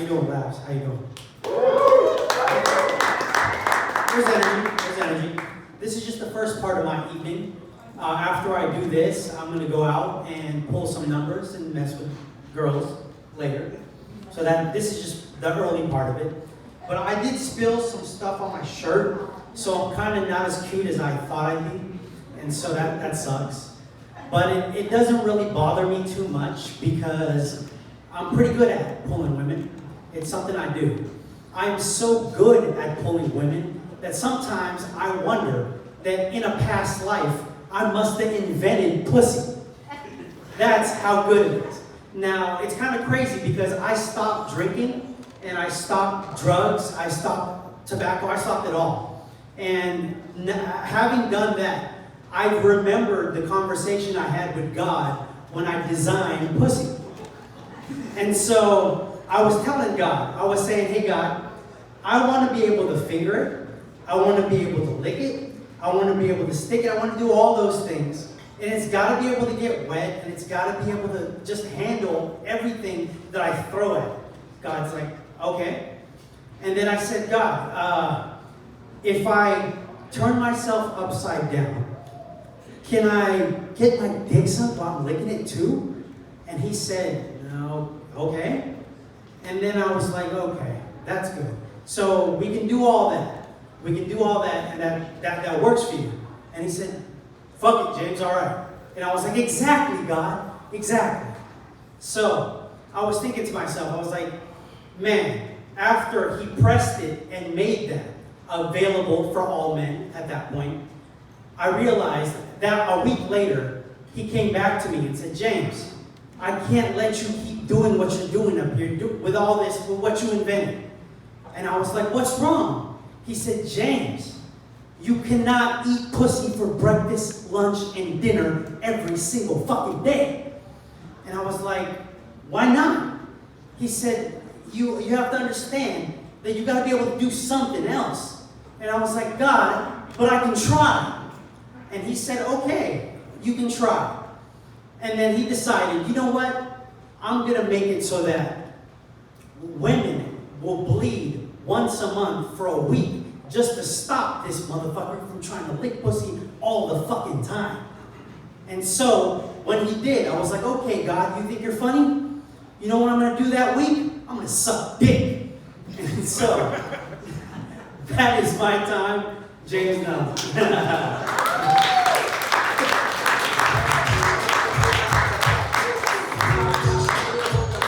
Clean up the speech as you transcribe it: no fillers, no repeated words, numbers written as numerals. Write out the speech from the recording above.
you doing, Labs? How you doing? There's energy. This is just the first part of my evening. After I do this, I'm going to go out and pull some numbers and mess with girls later. So that this is just the early part of it. But I did spill some stuff on my shirt, so I'm kind of not as cute as I thought I'd be. And so that sucks. But it doesn't really bother me too much because I'm pretty good at pulling women. It's something I do. I'm so good at pulling women that sometimes I wonder that in a past life, I must have invented pussy. That's how good it is. Now, it's kind of crazy because I stopped drinking and I stopped drugs, I stopped tobacco, I stopped it all. And having done that, I remembered the conversation I had with God when I designed pussy. And so I was telling God, I was saying, hey God, I want to be able to finger it, I want to be able to lick it, I want to be able to stick it, I want to do all those things. And it's got to be able to get wet, and it's got to be able to just handle everything that I throw at it. God's like, okay. And then I said, God, if I turn myself upside down, can I get my dick sucked while I'm licking it too? And he said, no, okay. And then I was like, okay, that's good. So we can do all that. We can do all that, and that works for you. And he said, fuck it, James, all right. And I was like, exactly, God, exactly. So I was thinking to myself, I was like, man, after he pressed it and made that available for all men at that point, I realized that a week later, he came back to me and said, James, I can't let you keep doing what you're doing up here with all this, with what you invented. And I was like, what's wrong? He said, James, you cannot eat pussy for breakfast, lunch, and dinner every single fucking day. And I was like, why not? He said, you have to understand that you got to be able to do something else. And I was like, God, but I can try. And he said, okay, you can try. And then he decided, you know what? I'm going to make it so that women will bleed once a month for a week just to stop this motherfucker from trying to lick pussy all the fucking time. And so when he did, I was like, okay, God, you think you're funny? You know what I'm going to do that week? I'm going to suck dick. And so that is my time. James Null.